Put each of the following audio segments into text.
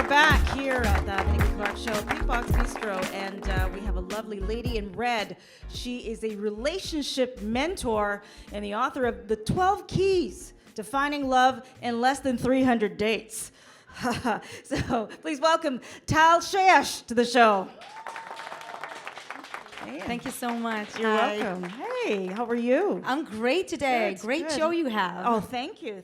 back here at the Nikki Clarke Show, Beatbox Bistro, and we have a lovely lady in red. She is a relationship mentor and the author of The 12 Keys to Finding Love in Less Than 300 Dates. So please welcome Shaish to the show. Thank you so much. You're welcome. Hey, how are you? I'm great today. Good, great good. show you have. Oh, thank you.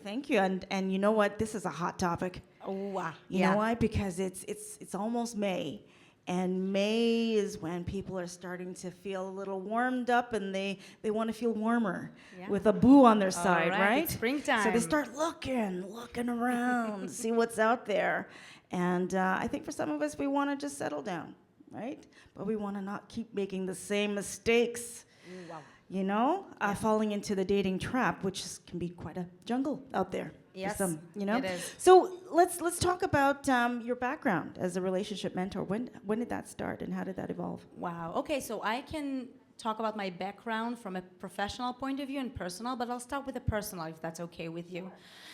And you know what? This is a hot topic. Oh, wow. You know why? Because it's almost May. And May is when people are starting to feel a little warmed up and they want to feel warmer with a boo on their side, right? It's springtime. So they start looking around, see what's out there. And I think for some of us, we want to just settle down, right? But we want to not keep making the same mistakes. Wow. You know, falling into the dating trap, which can be quite a jungle out there. Yes, for some, you know? it is. So let's talk about your background as a relationship mentor. When did that start, and how did that evolve? Wow. Okay, so I can talk about my background from a professional point of view and personal, but I'll start with the personal, if that's okay with you.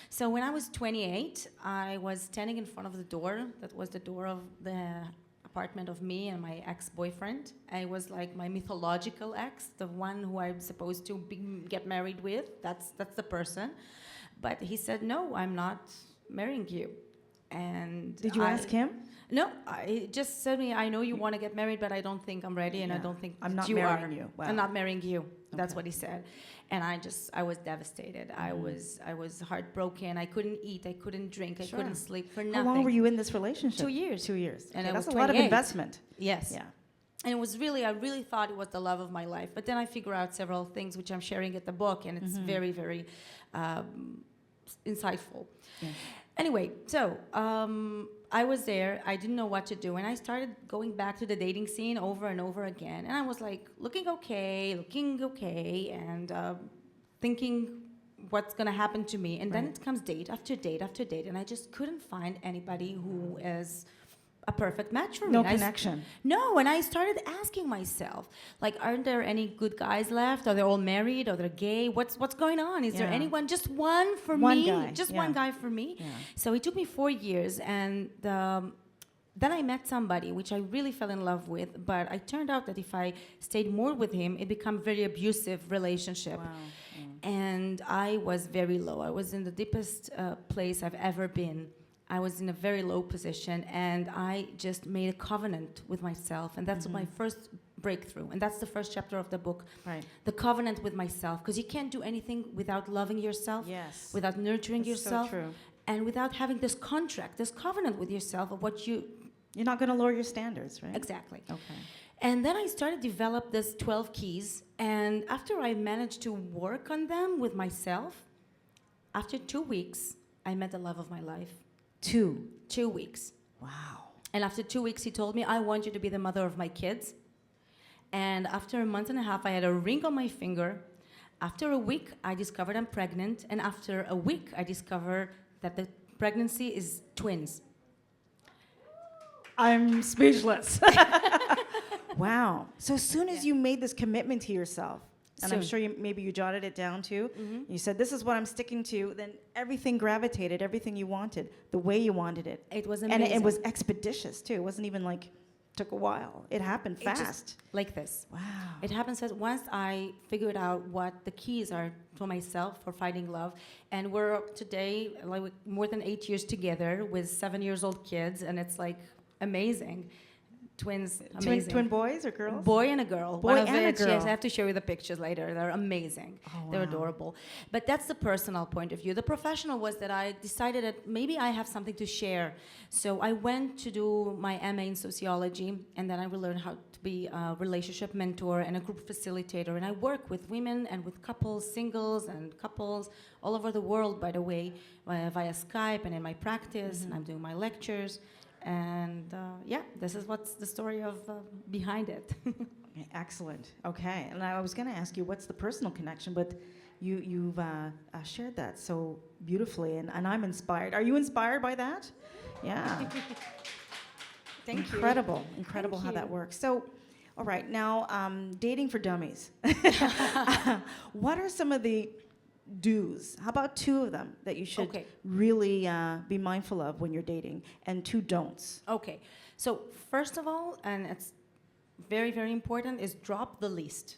So when I was 28, I was standing in front of the door. That was the door of the apartment of me and my ex-boyfriend. I was like my mythological ex, the one who I'm supposed to get married with. That's the person. But he said, no, I'm not marrying you. And Did you ask him? No, he just said to me, I know you want to get married, but I don't think I'm ready, and I don't think I'm not you marrying are. you. Wow. I'm not marrying you. That's Okay. what he said. And I was devastated. I was heartbroken. I couldn't eat. I couldn't drink. I couldn't sleep for nothing. How long were you in this relationship? 2 years. 2 years. And Okay, I was that's a lot of 28. investment. Yes. Yeah. And it was I really thought it was the love of my life. But then I figure out several things, which I'm sharing at the book, and it's very, very insightful. Yes. Anyway, so I was there. I didn't know what to do, and I started going back to the dating scene over and over again. And I was like, looking okay, and thinking what's gonna happen to me. And then it comes date after date after date, and I just couldn't find anybody who is a perfect match for me. No And connection. No, and I started asking myself, like, aren't there any good guys left? Are they all married? Are they gay? What's going on? Is there anyone? Just one for One me? guy, Just yeah. one guy for me? Yeah. So it took me 4 years, and then I met somebody which I really fell in love with, but I turned out that if I stayed more with him, it became a very abusive relationship. Wow. And I was very low. I was in the deepest place I've ever been. I was in a very low position, and I just made a covenant with myself, and that's my first breakthrough, and that's the first chapter of the book. Right. The covenant with myself, because you can't do anything without loving yourself, Yes. without nurturing That's so yourself, true. and without having this contract, this covenant with yourself of what you... You're not going to lower your standards, right? Exactly. Okay. And then I started to develop this 12 keys, and after I managed to work on them with myself, after 2 weeks, I met the love of my life. 2 weeks. Wow. And after 2 weeks, he told me, I want you to be the mother of my kids. And after a month and a half, I had a ring on my finger. After a week, I discovered I'm pregnant. And after a week, I discovered that the pregnancy is twins. I'm speechless. Wow. So as soon as you made this commitment to yourself, and I'm sure maybe you jotted it down too, you said, this is what I'm sticking to, then everything gravitated, everything you wanted, the way you wanted it. It was amazing. And it was expeditious too. It wasn't even like, took a while. It happened fast. Just like this. Wow. It happens fast. Once I figured out what the keys are for myself for finding love, and we're today like more than 8 years together with 7-year-old kids, and it's like amazing. Twins, amazing. Twin boys or girls? Boy and a girl. Boy One of and a which, girl. Yes, I have to show you the pictures later. They're amazing. Oh, They're wow. adorable. But that's the personal point of view. The professional was that I decided that maybe I have something to share. So I went to do my MA in sociology, and then I will learn how to be a relationship mentor and a group facilitator. And I work with women and with couples, singles and couples all over the world, by the way, via Skype and in my practice, and I'm doing my lectures. And this is what's the story of behind it. Excellent. Okay. And I was going to ask you, what's the personal connection? But you've shared that so beautifully, and I'm inspired. Are you inspired by that? Yeah. Thank Incredible. you. Incredible Thank how you. that works. So, all right, now dating for dummies. What are some of the do's. How about two of them that you should really be mindful of when you're dating, and two don'ts? Okay. So first of all, and it's very, very important, is drop the list.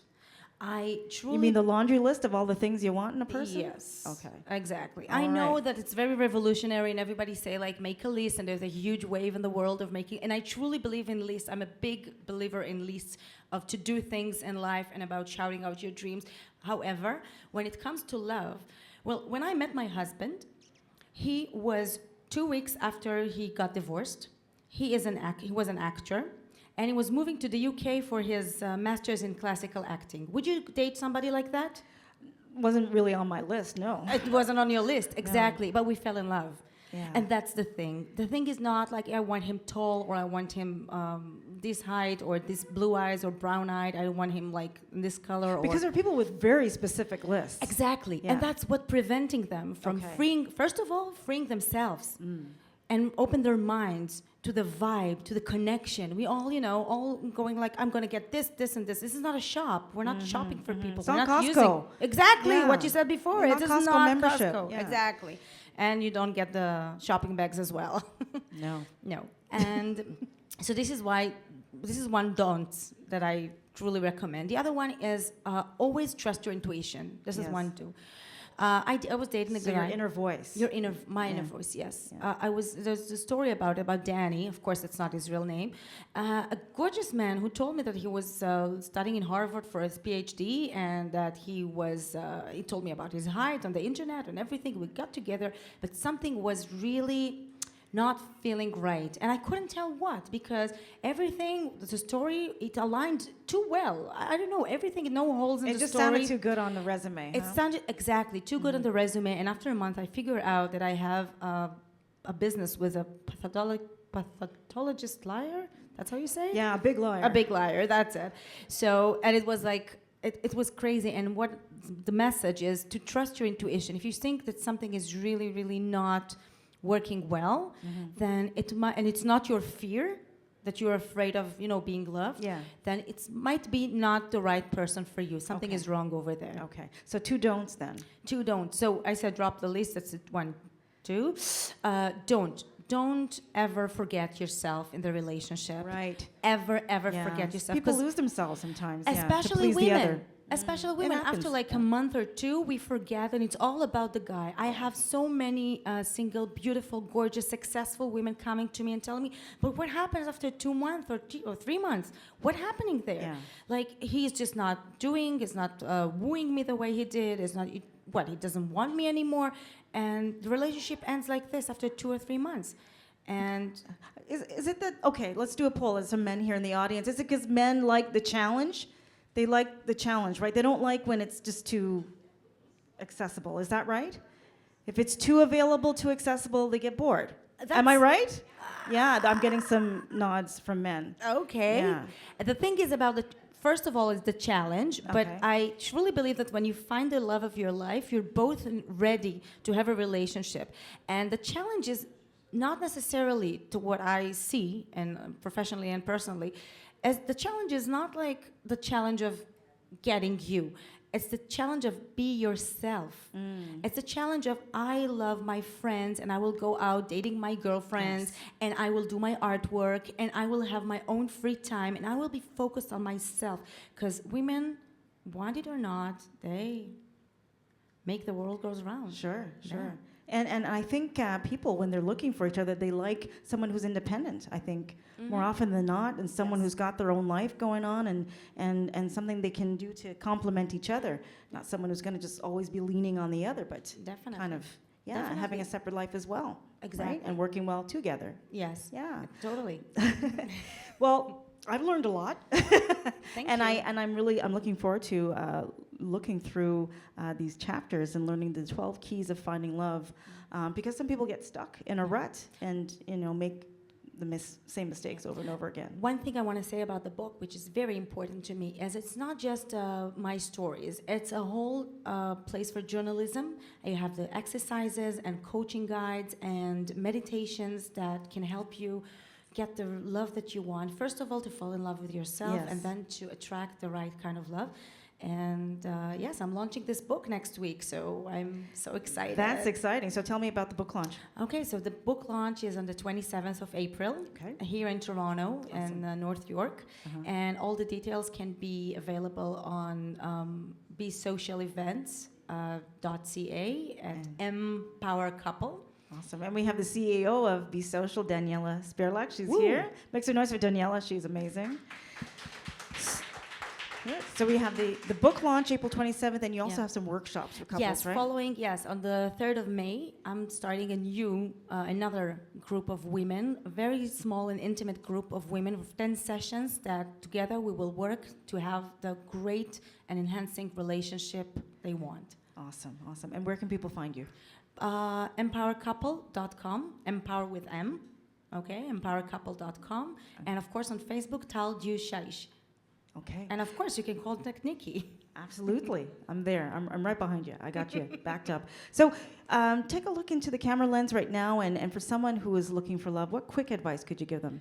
I truly... You mean the laundry list of all the things you want in a person? Yes. Okay. Exactly. All I know right. that it's very revolutionary, and everybody say, like, make a list, and there's a huge wave in the world of making... And I truly believe in lists. I'm a big believer in lists of to do things in life and about shouting out your dreams. However, when it comes to love, well, when I met my husband, he was 2 weeks after he got divorced. He was an actor. And he was moving to the UK for his master's in classical acting. Would you date somebody like that? Wasn't really on my list, no. It wasn't on your list, exactly. No. But we fell in love. Yeah. And that's the thing. The thing is not like I want him tall, or I want him this height, or this blue eyes, or brown eyed. I want him like this color. Because there are people with very specific lists. Exactly. Yeah. And that's what preventing them from first of all, freeing themselves and open their minds to the vibe, to the connection. We all, all going like, I'm going to get this, this, and this. This is not a shop. We're not shopping for people. It's We're not not Costco. Exactly what you said before. It's not Costco membership. Costco. Yeah. Exactly. And you don't get the shopping bags as well. No. No. And so this is one don't that I truly recommend. The other one is always trust your intuition. This is one too. I was dating a guy. Your inner voice. My inner voice, yes. Yeah. There's a story about Danny. Of course, it's not his real name. A gorgeous man who told me that he was studying in Harvard for his PhD, and that he told me about his height on the internet and everything. We got together, but something was really not feeling right, and I couldn't tell what, because everything, the story, it aligned too well. I don't know, everything, no holes in the story. It just sounded too good on the resume. It sounded exactly too good on the resume, and after a month, I figured out that I have a business with a pathologist liar. That's how you say it? Yeah, a big liar. A big liar, that's it. So, and it was like, it was crazy, and what the message is to trust your intuition. If you think that something is really, really not working well, then it might, and it's not your fear that you're afraid of, being loved, then it might be not the right person for you. Something is wrong over there. Okay, so two don'ts then. Two don'ts. So I said drop the list, that's it, 1, 2. Don't ever forget yourself in the relationship. Right. Ever forget yourself. People lose themselves sometimes, especially to please women. the other. Especially women, after like a month or two, we forget, and it's all about the guy. I have so many single, beautiful, gorgeous, successful women coming to me and telling me, but what happens after 2 months or 3 months? What's happening there? Yeah. Like, he's just not he's not wooing me the way he did, he doesn't want me anymore, and the relationship ends like this after 2 or 3 months. And is it that, okay, let's do a poll. There's some men here in the audience. Is it because men like the challenge? They like the challenge, right? They don't like when it's just too accessible. Is that right? If it's too available, too accessible, they get bored. Am I right? Yeah, I'm getting some nods from men. Okay. Yeah. The thing is about first of all, is the challenge, but I truly believe that when you find the love of your life, you're both ready to have a relationship. And the challenge is not necessarily, to what I see, and professionally and personally, as the challenge is not like the challenge of getting you. It's the challenge of be yourself. It's the challenge of I love my friends, and I will go out dating my girlfriends, and I will do my artwork, and I will have my own free time, and I will be focused on myself. Because women, want it or not, they make the world goes round. Sure. And I think people, when they're looking for each other, they like someone who's independent, I think, more often than not, and someone who's got their own life going on, and something they can do to complement each other. Not someone who's going to just always be leaning on the other, but kind of, having a separate life as well. Exactly. Right? And working well together. Yes. Yeah. Totally. Well, I've learned a lot. Thank you. I'm looking forward to looking through these chapters and learning the 12 keys of finding love, because some people get stuck in a rut and make the same mistakes over and over again. One thing I want to say about the book, which is very important to me, is it's not just my stories. It's a whole place for journalism. You have the exercises and coaching guides and meditations that can help you get the love that you want. First of all, to fall in love with yourself, and then to attract the right kind of love. And yes, I'm launching this book next week, so I'm so excited. That's exciting. So tell me about the book launch. Okay, so the book launch is on the 27th of April here in Toronto and North York. And all the details can be available on besocialevents.ca at Empower Couple. Awesome. And we have the CEO of Be Social, Daniela Spirlak. She's here. Make some noise for Daniela. She's amazing. So we have the book launch April 27th, and you also have some workshops for couples, right? On the 3rd of May, I'm starting another group of women, a very small and intimate group of women with 10 sessions that together we will work to have the great and enhancing relationship they want. Awesome, awesome. And where can people find you? Empowercouple.com, empower with M, empowercouple.com, and of course on Facebook, Tal Du Shaish. Okay. And of course, you can contact Nikki. Absolutely. I'm there. I'm right behind you. I got you backed up. So take a look into the camera lens right now, and for someone who is looking for love, what quick advice could you give them?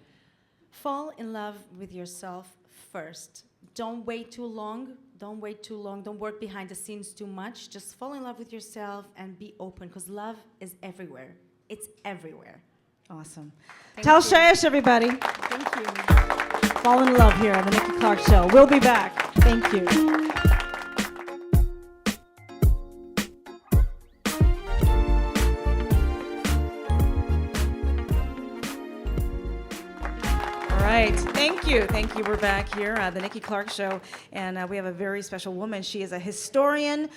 Fall in love with yourself first. Don't wait too long. Don't wait too long. Don't work behind the scenes too much. Just fall in love with yourself and be open, because love is everywhere. It's everywhere. Awesome. Thank Tell you. Shaish, everybody. Thank you. Fall in love here on the Nikki Clarke Show. We'll be back. Thank you. All right. Thank you. Thank you. We're back here, the Nikki Clarke Show, and we have a very special woman. She is a historian,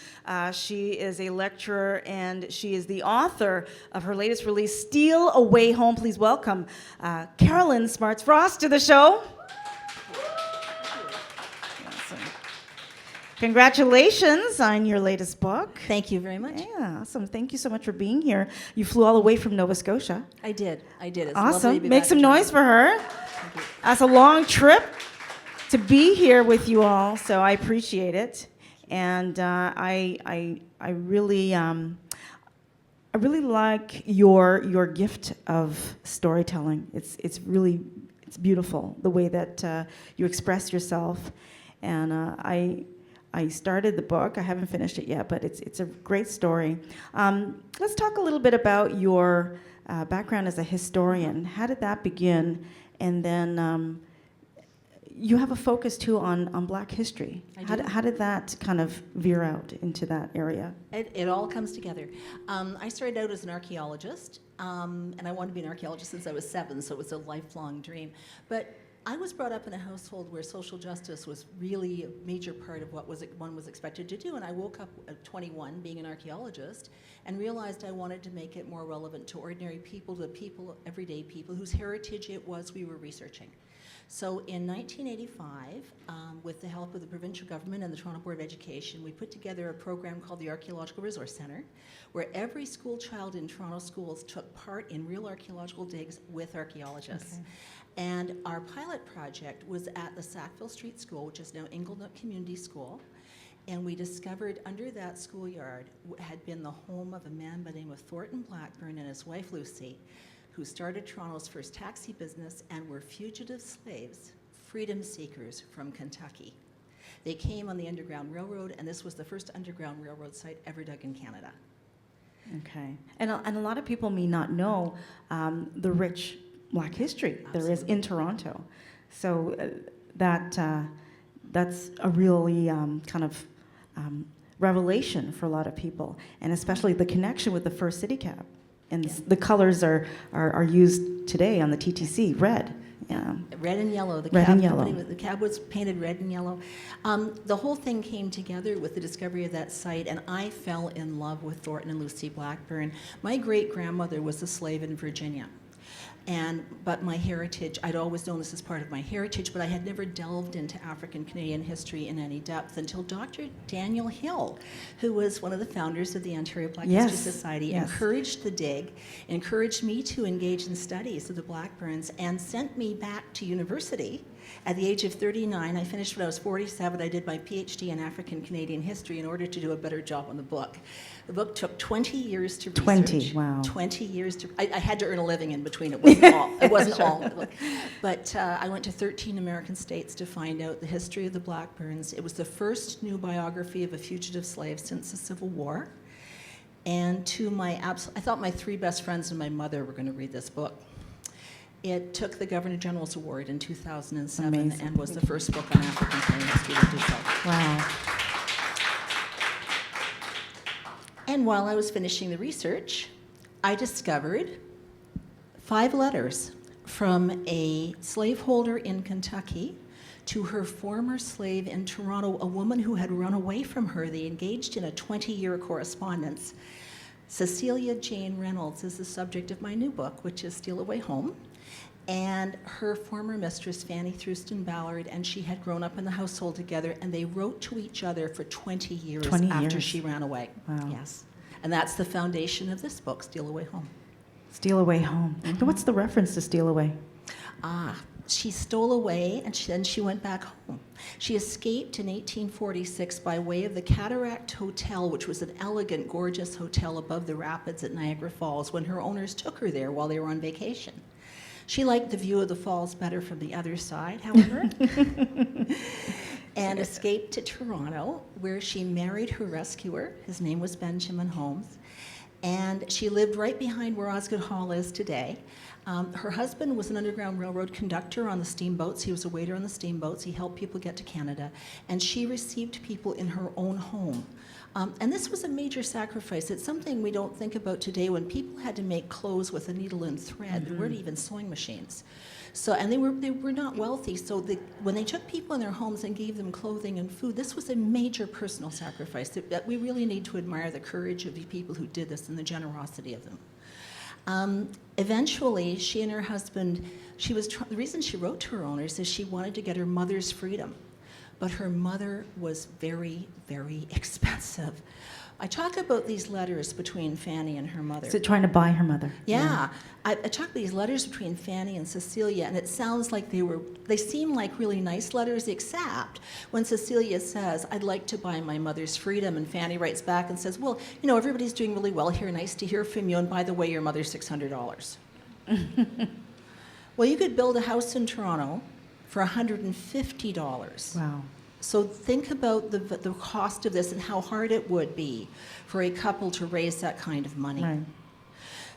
she is a lecturer, and she is the author of her latest release, Steal Away Home. Please welcome Karolyn Smardz Frost to the show. Awesome. Congratulations on your latest book. Thank you very much. Yeah, awesome. Thank you so much for being here. You flew all the way from Nova Scotia. I did. It's lovely to Awesome. be Make back some in noise Toronto. for her. That's a long trip to be here with you all, so I appreciate it. And I really like your gift of storytelling. It's beautiful the way that you express yourself. And I started the book. I haven't finished it yet, but it's a great story. Let's talk a little bit about your background as a historian. How did that begin? And then you have a focus too on Black history. How did that kind of veer out into that area? It all comes together. I started out as an archaeologist, and I wanted to be an archaeologist since I was 7, so it was a lifelong dream. But I was brought up in a household where social justice was really a major part of what one was expected to do, and I woke up at 21 being an archaeologist and realized I wanted to make it more relevant to ordinary people, to people, everyday people whose heritage it was we were researching. So in 1985, with the help of the provincial government and the Toronto Board of Education, we put together a program called the Archaeological Resource Centre, where every school child in Toronto schools took part in real archaeological digs with archaeologists. Okay. And our pilot project was at the Sackville Street School, which is now Inglenook Community School. And we discovered under that schoolyard had been the home of a man by the name of Thornton Blackburn and his wife Lucy, who started Toronto's first taxi business and were fugitive slaves, freedom seekers from Kentucky. They came on the Underground Railroad, and this was the first Underground Railroad site ever dug in Canada. Okay. And a lot of people may not know the rich Black history there is in Toronto. So that's a really kind of revelation for a lot of people, and especially the connection with the first city cab. And the colors are used today on the TTC, red. Yeah. Red and yellow. The cab was painted red and yellow. The whole thing came together with the discovery of that site, and I fell in love with Thornton and Lucy Blackburn. My great-grandmother was a slave in Virginia. But my heritage, I'd always known this as part of my heritage, but I had never delved into African Canadian history in any depth until Dr. Daniel Hill, who was one of the founders of the Ontario Black History Society, encouraged the dig, encouraged me to engage in studies of the Blackburns, and sent me back to university At the age of 39, I finished when I was 47. I did my PhD in African Canadian history in order to do a better job on the book. The book took 20 years to research. 20, wow. 20 years to. I had to earn a living in between. It wasn't all. It wasn't all. The book. But I went to 13 American states to find out the history of the Blackburns. It was the first new biography of a fugitive slave since the Civil War. And to my I thought my 3 best friends and my mother were going to read this book. It took the Governor General's Award in 2007. Amazing. And was the first book on African Canadian history to do so. Wow. And while I was finishing the research, I discovered 5 letters from a slaveholder in Kentucky to her former slave in Toronto, a woman who had run away from her. They engaged in a 20-year correspondence. Cecilia Jane Reynolds is the subject of my new book, which is Steal Away Home. And her former mistress, Fanny Thruston Ballard, and she had grown up in the household together, and they wrote to each other for 20 years 20 after years. she ran away. Wow. Yes. And that's the foundation of this book, Steal Away Home. Steal Away Home. And what's the reference to Steal Away? She stole away, and then she went back home. She escaped in 1846 by way of the Cataract Hotel, which was an elegant, gorgeous hotel above the rapids at Niagara Falls, when her owners took her there while they were on vacation. She liked the view of the falls better from the other side, however, and escaped to Toronto, where she married her rescuer. His name was Benjamin Holmes, and she lived right behind where Osgoode Hall is today. Her husband was an Underground Railroad conductor on the steamboats. He was a waiter on the steamboats. He helped people get to Canada, and she received people in her own home. And this was a major sacrifice. It's something we don't think about today when people had to make clothes with a needle and thread. There weren't even sewing machines. So, and they were not wealthy, so when they took people in their homes and gave them clothing and food, this was a major personal sacrifice. That we really need to admire the courage of the people who did this and the generosity of them. Eventually, she and her husband, the reason she wrote to her owners is she wanted to get her mother's freedom. But her mother was very, very expensive. I talk about these letters between Fanny and her mother. Is it trying to buy her mother? Yeah. I talk about these letters between Fanny and Cecilia, and it sounds like they seem like really nice letters, except when Cecilia says, "I'd like to buy my mother's freedom," and Fanny writes back and says, "Well, you know, everybody's doing really well here, nice to hear from you, and by the way, your mother's $600. Well, you could build a house in Toronto for $150. Wow. So think about the cost of this and how hard it would be for a couple to raise that kind of money. Right.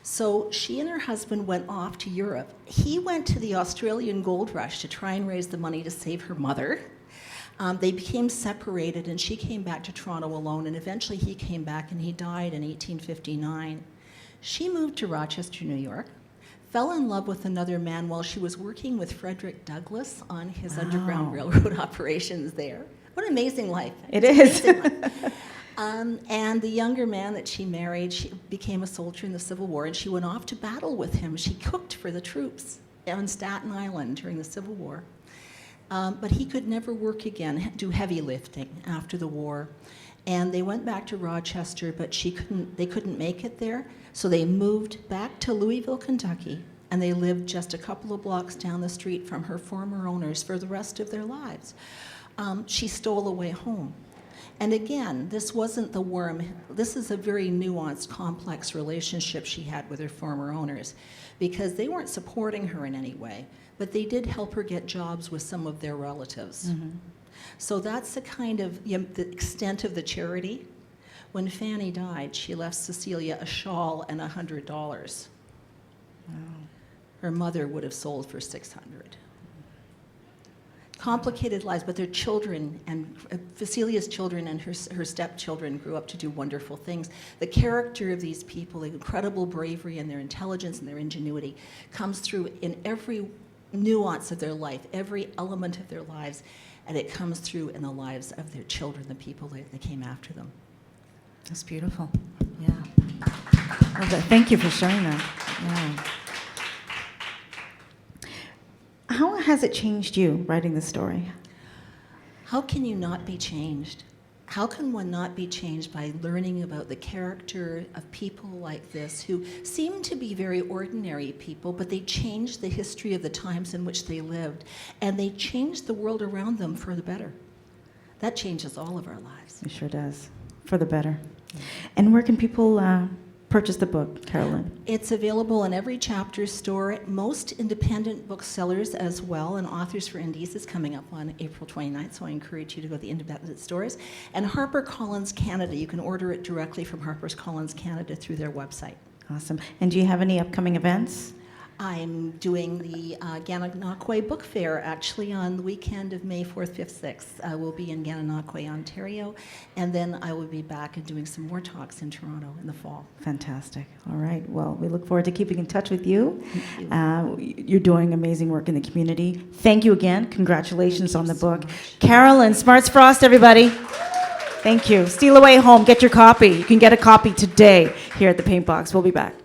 So she and her husband went off to Europe. He went to the Australian gold rush to try and raise the money to save her mother. They became separated, and she came back to Toronto alone, and eventually he came back, and he died in 1859. She moved to Rochester, New York, fell in love with another man while she was working with Frederick Douglass on his Underground Railroad operations there. What an amazing life. It is. And the younger man that she married, she became a soldier in the Civil War, and she went off to battle with him. She cooked for the troops on Staten Island during the Civil War. But he could never work again, do heavy lifting after the war. And they went back to Rochester, but they couldn't make it there. So they moved back to Louisville, Kentucky, and they lived just a couple of blocks down the street from her former owners for the rest of their lives. She stole away home. And again, this wasn't the worm. This is a very nuanced, complex relationship she had with her former owners, because they weren't supporting her in any way, but they did help her get jobs with some of their relatives. Mm-hmm. So that's the kind of the extent of the charity. When Fanny died, she left Cecilia a shawl and $100. Wow. Her mother would have sold for $600. Complicated lives, but their children, and Cecilia's children and her stepchildren grew up to do wonderful things. The character of these people, the incredible bravery and their intelligence and their ingenuity comes through in every nuance of their life, every element of their lives, and it comes through in the lives of their children, the people that came after them. That's beautiful. Yeah. Well, thank you for sharing that. Yeah. How has it changed you, writing this story? How can you not be changed? how can one not be changed by learning about the character of people like this who seem to be very ordinary people, but they changed the history of the times in which they lived, and they changed the world around them for the better. That changes all of our lives. It sure does, for the better. And where can people purchase the book, Karolyn? It's available in every Chapter store, most independent booksellers as well, and Authors for Indies is coming up on April 29th, so I encourage you to go to the independent stores. And HarperCollins Canada, you can order it directly from HarperCollins Canada through their website. Awesome. And do you have any upcoming events? I'm doing the Gananoque Book Fair actually on the weekend of May 4th, 5th, 6th. I will be in Gananoque, Ontario, and then I will be back and doing some more talks in Toronto in the fall. Fantastic. All right. Well, we look forward to keeping in touch with you. Thank you. You're doing amazing work in the community. Thank you again. Congratulations Thank on you the so book. much. Karolyn, Smardz Frost, everybody. Thank you. Steal away home. Get your copy. You can get a copy today here at the Paint Box. We'll be back.